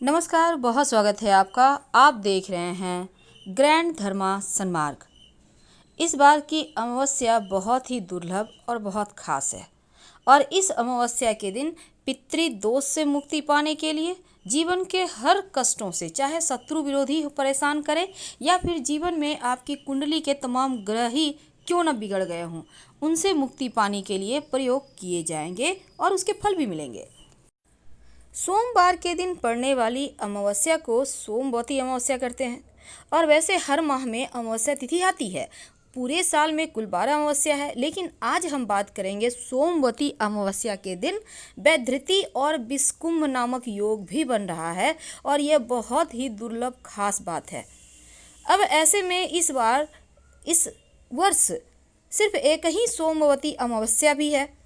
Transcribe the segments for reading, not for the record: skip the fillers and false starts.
नमस्कार, बहुत स्वागत है आपका। आप देख रहे हैं ग्रैंड धर्मा सन्मार्ग। इस बार की अमावस्या बहुत ही दुर्लभ और बहुत खास है और इस अमावस्या के दिन पितृदोष से मुक्ति पाने के लिए जीवन के हर कष्टों से, चाहे शत्रु विरोधी परेशान करे या फिर जीवन में आपकी कुंडली के तमाम ग्रह ही क्यों न बिगड़ गए हों, उनसे मुक्ति पाने के लिए प्रयोग किए जाएंगे और उसके फल भी मिलेंगे। सोमवार के दिन पड़ने वाली अमावस्या को सोमवती अमावस्या करते हैं और वैसे हर माह में अमावस्या तिथि आती है। पूरे साल में कुल 12 अमावस्या है, लेकिन आज हम बात करेंगे सोमवती अमावस्या के दिन वैधृति और विषकुंभ नामक योग भी बन रहा है और यह बहुत ही दुर्लभ खास बात है। अब ऐसे में इस वर्ष सिर्फ एक ही सोमवती अमावस्या भी है।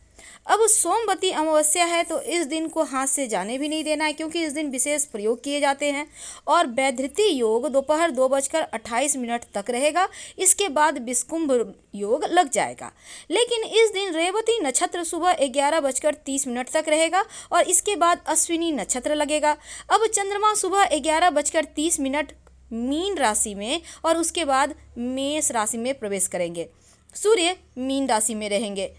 अब सोमवती अमावस्या है तो इस दिन को हाथ से जाने भी नहीं देना है, क्योंकि इस दिन विशेष प्रयोग किए जाते हैं और वैधृति योग दोपहर 2:28 तक रहेगा। इसके बाद विषकुंभ योग लग जाएगा, लेकिन इस दिन रेवती नक्षत्र सुबह 11:30 तक रहेगा और इसके बाद अश्विनी नक्षत्र लगेगा। अब चंद्रमा सुबह 11:30 मीन राशि में और उसके बाद मेष राशि में प्रवेश करेंगे। सूर्य मीन राशि में रहेंगे।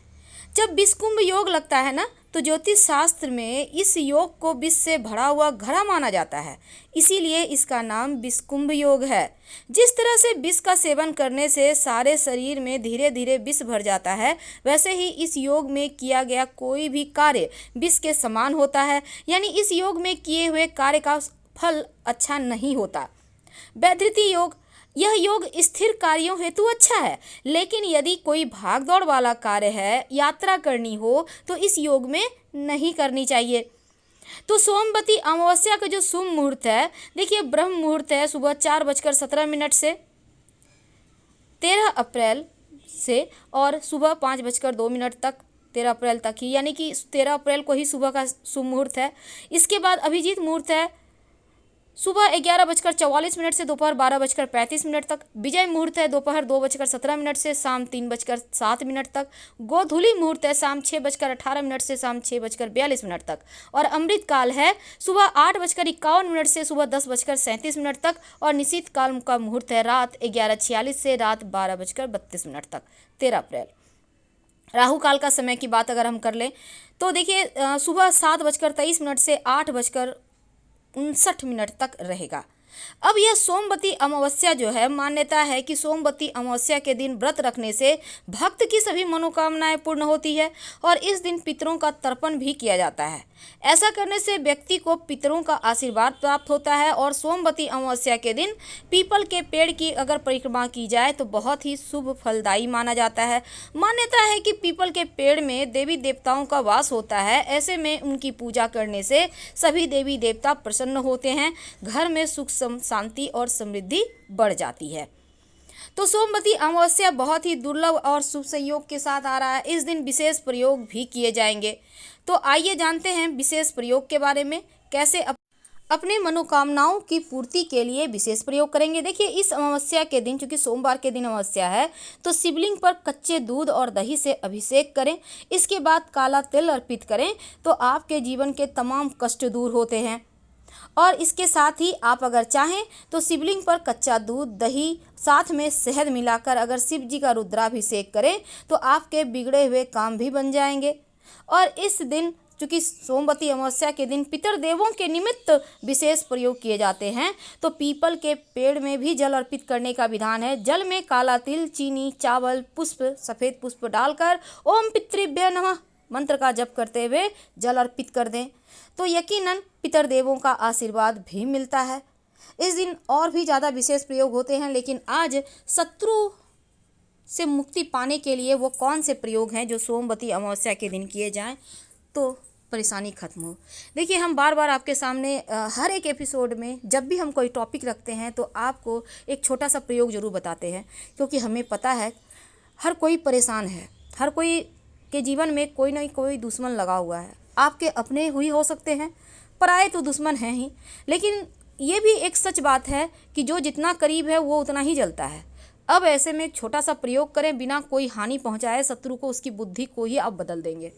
जब विषकुंभ योग लगता है ना, तो ज्योतिष शास्त्र में इस योग को विष से भरा हुआ घड़ा माना जाता है, इसीलिए इसका नाम विषकुंभ योग है। जिस तरह से विष का सेवन करने से सारे शरीर में धीरे धीरे विष भर जाता है, वैसे ही इस योग में किया गया कोई भी कार्य विष के समान होता है, यानी इस योग में किए हुए कार्य का फल अच्छा नहीं होता। वैधृति योग, यह योग स्थिर कार्यों हेतु अच्छा है, लेकिन यदि कोई भाग दौड़ वाला कार्य है, यात्रा करनी हो, तो इस योग में नहीं करनी चाहिए। तो सोमवती अमावस्या का जो शुभ मुहूर्त है, देखिए ब्रह्म मुहूर्त है सुबह 4:17 से 13 अप्रैल से और सुबह 5:02 तक 13 अप्रैल तक ही, यानी कि 13 अप्रैल को ही सुबह का शुभ मुहूर्त है। इसके बाद अभिजीत मुहूर्त है सुबह 11:44 से दोपहर 12:35 तक। विजय मुहूर्त है दोपहर 2:17 से शाम 3:07 तक। गोधूली मुहूर्त है शाम 6:18 से शाम 6:42 तक और अमृत काल है सुबह 8:51 से सुबह 10:37 तक और निशीत काल का मुहूर्त है रात 11:46 से रात 12:32 तक 13 अप्रैल। राहु काल का समय की बात अगर हम कर लें तो देखिए सुबह 7:23 से 8:59 तक रहेगा। अब यह सोमवती अमावस्या जो है, मान्यता है कि सोमवती अमावस्या के दिन व्रत रखने से भक्त की सभी मनोकामनाएं पूर्ण होती है और इस दिन पितरों का तर्पण भी किया जाता है। ऐसा करने से व्यक्ति को पितरों का आशीर्वाद प्राप्त होता है और सोमवती अमावस्या के दिन पीपल के पेड़ की अगर परिक्रमा की जाए तो बहुत ही शुभ फलदायी माना जाता है। मान्यता है कि पीपल के पेड़ में देवी देवताओं का वास होता है, ऐसे में उनकी पूजा करने से सभी देवी देवता प्रसन्न होते हैं, घर में सुख शांति और समृद्धि बढ़ जाती है। तो सोमवती अमावस्या बहुत ही दुर्लभ और शुभ संयोग के साथ आ रहा है। इस दिन विशेष प्रयोग भी किए जाएंगे। तो आइए जानते हैं विशेष प्रयोग के बारे में, कैसे अपने मनोकामनाओं की पूर्ति के लिए विशेष प्रयोग करेंगे। देखिए इस अमावस्या के दिन, चूंकि सोमवार के दिन अमावस्या है, तो शिवलिंग पर कच्चे दूध और दही से अभिषेक करें। इसके बाद काला तिल अर्पित करें तो आपके जीवन के तमाम कष्ट दूर होते हैं। और इसके साथ ही आप अगर चाहें तो शिवलिंग पर कच्चा दूध, दही, साथ में शहद मिलाकर अगर शिव जी का रुद्राभिषेक करें तो आपके बिगड़े हुए काम भी बन जाएंगे। और इस दिन, चूँकि सोमवती अमावस्या के दिन पितर देवों के निमित्त विशेष प्रयोग किए जाते हैं, तो पीपल के पेड़ में भी जल अर्पित करने का विधान है। जल में काला तिल, चीनी, चावल, पुष्प, सफ़ेद पुष्प डालकर ओम पितृभ्य नमः मंत्र का जप करते हुए जल अर्पित कर दें, तो यकीनन पितर देवों का आशीर्वाद भी मिलता है। इस दिन और भी ज़्यादा विशेष प्रयोग होते हैं, लेकिन आज शत्रु से मुक्ति पाने के लिए वो कौन से प्रयोग हैं जो सोमवती अमावस्या के दिन किए जाएं तो परेशानी खत्म हो। देखिए हम बार बार आपके सामने हर एक एपिसोड में जब भी हम कोई टॉपिक रखते हैं तो आपको एक छोटा सा प्रयोग ज़रूर बताते हैं, क्योंकि हमें पता है हर कोई परेशान है, हर कोई के जीवन में कोई ना कोई दुश्मन लगा हुआ है। आपके अपने हुई हो सकते हैं, पराए तो दुश्मन हैं ही, लेकिन ये भी एक सच बात है कि जो जितना करीब है वो उतना ही जलता है। अब ऐसे में एक छोटा सा प्रयोग करें, बिना कोई हानि पहुंचाए शत्रु को, उसकी बुद्धि को ही आप बदल देंगे।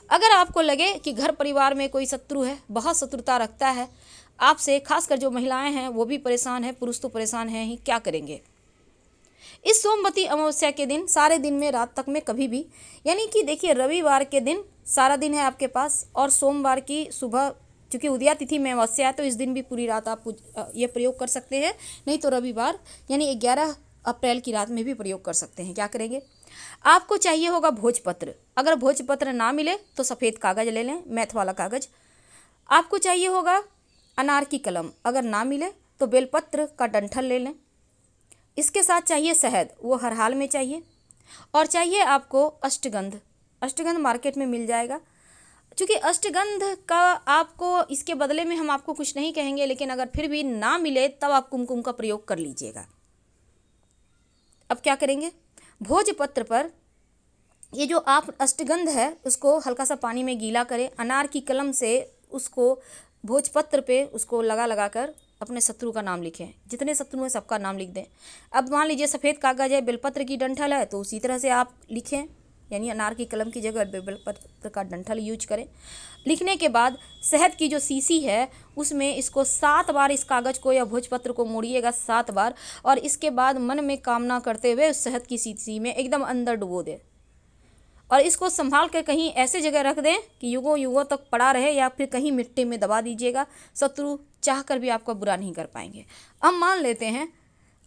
अगर आपको लगे कि घर परिवार में कोई शत्रु है, बहुत शत्रुता रखता है, आपसे, खासकर जो महिलाएं हैं वो भी परेशान हैं, पुरुष तो परेशान हैं ही, क्या करेंगे। इस सोमवती अमावस्या के दिन सारे दिन में रात तक में कभी भी, यानी कि देखिए रविवार के दिन सारा दिन है आपके पास, और सोमवार की सुबह, चूँकि उदया तिथि में अमावस्या है तो इस दिन भी पूरी रात आप ये प्रयोग कर सकते हैं, नहीं तो रविवार यानी 11 अप्रैल की रात में भी प्रयोग कर सकते हैं। क्या करेंगे, आपको चाहिए होगा भोजपत्र। अगर भोजपत्र ना मिले तो सफ़ेद कागज़ ले लें, मैथ वाला कागज़। आपको चाहिए होगा अनार की कलम, अगर ना मिले तो बेलपत्र का डंठल ले लें। इसके साथ चाहिए शहद, वो हर हाल में चाहिए। और चाहिए आपको अष्टगंध। अष्टगंध मार्केट में मिल जाएगा। चूँकि अष्टगंध का आपको, इसके बदले में हम आपको कुछ नहीं कहेंगे, लेकिन अगर फिर भी ना मिले तब आप कुमकुम का प्रयोग कर लीजिएगा। अब क्या करेंगे, भोजपत्र पर ये जो आप अष्टगंध है उसको हल्का सा पानी में गीला करें, अनार की कलम से उसको भोजपत्र पे उसको लगा लगा कर अपने शत्रु का नाम लिखें। जितने शत्रु हैं सबका नाम लिख दें। अब मान लीजिए सफ़ेद कागज़ है, बेलपत्र की डंठल है, तो उसी तरह से आप लिखें, यानी अनार की कलम की जगह बेलपत्र का डंठल यूज करें। लिखने के बाद शहद की जो शीशी है उसमें इसको 7 बार इस कागज़ को या भोजपत्र को मोड़िएगा 7 बार, और इसके बाद मन में कामना करते हुए उस शहद की शीशी में एकदम अंदर डुबो दें, और इसको संभाल कर कहीं ऐसे जगह रख दें कि युगों युगों तक पड़ा रहे, या फिर कहीं मिट्टी में दबा दीजिएगा। शत्रु चाह कर भी आपका बुरा नहीं कर पाएंगे। अब मान लेते हैं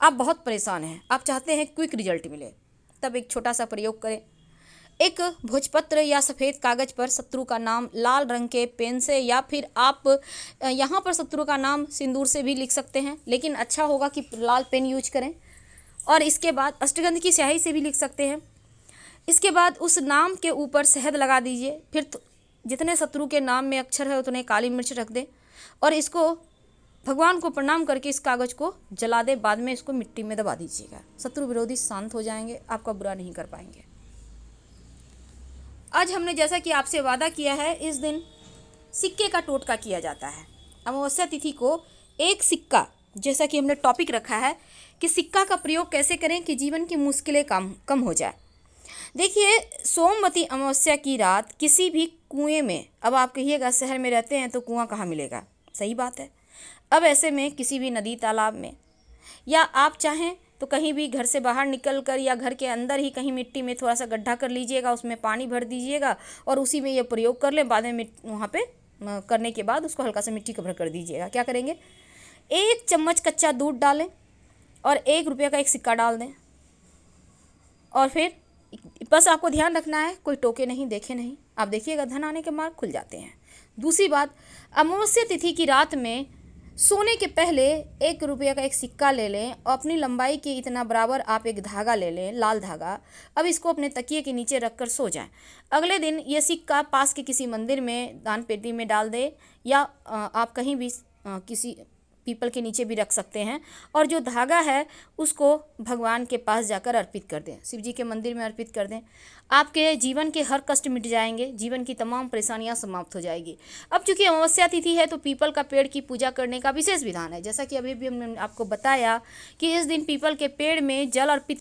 आप बहुत परेशान हैं, आप चाहते हैं क्विक रिजल्ट मिले, तब एक छोटा सा प्रयोग करें। एक भोजपत्र या सफ़ेद कागज़ पर शत्रु का नाम लाल रंग के पेन से, या फिर आप यहाँ पर शत्रु का नाम सिंदूर से भी लिख सकते हैं, लेकिन अच्छा होगा कि लाल पेन यूज करें। और इसके बाद अष्टगंध की स्याही से भी लिख सकते हैं। इसके बाद उस नाम के ऊपर शहद लगा दीजिए। फिर जितने शत्रु के नाम में अक्षर है उतने काली मिर्च रख दें, और इसको भगवान को प्रणाम करके इस कागज़ को जला दें। बाद में इसको मिट्टी में दबा दीजिएगा। शत्रु विरोधी शांत हो जाएंगे, आपका बुरा नहीं कर पाएंगे। आज हमने जैसा कि आपसे वादा किया है, इस दिन सिक्के का टोटका किया जाता है। अमावस्या तिथि को एक सिक्का, जैसा कि हमने टॉपिक रखा है कि सिक्का का प्रयोग कैसे करें कि जीवन की मुश्किलें कम हो जाए। देखिए, सोमवती अमावस्या की रात किसी भी कुएं में, अब आप कहिएगा शहर में रहते हैं तो कुआं कहाँ मिलेगा, सही बात है। अब ऐसे में किसी भी नदी तालाब में, या आप चाहें तो कहीं भी घर से बाहर निकल कर या घर के अंदर ही कहीं मिट्टी में थोड़ा सा गड्ढा कर लीजिएगा, उसमें पानी भर दीजिएगा और उसी में ये प्रयोग कर लें। बाद में वहाँ पे करने के बाद उसको हल्का सा मिट्टी कवर कर दीजिएगा। क्या करेंगे, 1 चम्मच कच्चा दूध डालें और 1 रुपये का एक सिक्का डाल दें, और फिर बस आपको ध्यान रखना है कोई टोके नहीं, देखे नहीं। आप देखिएगा धन आने के मार्ग खुल जाते हैं। दूसरी बात, अमावस्या तिथि की रात में सोने के पहले 1 रुपये का एक सिक्का ले लें, और अपनी लंबाई के इतना बराबर आप एक धागा ले लें, लाल धागा। अब इसको अपने तकिए के नीचे रख कर सो जाएं। अगले दिन ये सिक्का पास के किसी मंदिर में दान पेटी में डाल दें, या आप कहीं भी किसी पीपल के नीचे भी रख सकते हैं। और जो धागा है उसको भगवान के पास जाकर अर्पित कर दें, शिव जी के मंदिर में अर्पित कर दें। आपके जीवन के हर कष्ट मिट जाएंगे, जीवन की तमाम परेशानियां समाप्त हो जाएगी। अब चूंकि अमावस्या तिथि है तो पीपल का पेड़ की पूजा करने का विशेष विधान है। जैसा कि अभी भी हमने आपको बताया कि इस दिन पीपल के पेड़ में जल अर्पित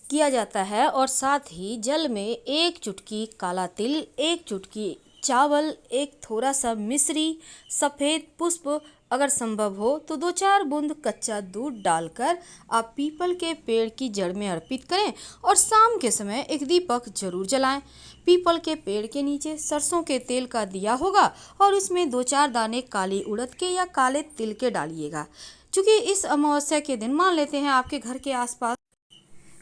किया जाता है, और साथ ही जल में 1 चुटकी काला तिल, 1 चुटकी चावल, 1 थोड़ा सा मिश्री, सफ़ेद पुष्प, अगर संभव हो तो 2-4 बूंद कच्चा दूध डालकर आप पीपल के पेड़ की जड़ में अर्पित करें, और शाम के समय एक दीपक जरूर जलाएं। पीपल के पेड़ के नीचे सरसों के तेल का दिया होगा, और उसमें 2-4 दाने काली उड़द के या काले तिल के डालिएगा। चूँकि इस अमावस्या के दिन मान लेते हैं आपके घर के आसपास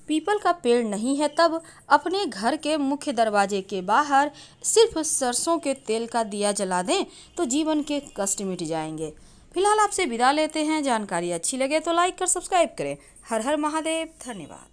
पीपल का पेड़ नहीं है, तब अपने घर के मुख्य दरवाजे के बाहर सिर्फ सरसों के तेल का दिया जला दें तो जीवन के कष्ट मिट जाएंगे। फिलहाल आपसे विदा लेते हैं। जानकारी अच्छी लगे तो लाइक कर सब्सक्राइब करें। हर हर महादेव। धन्यवाद।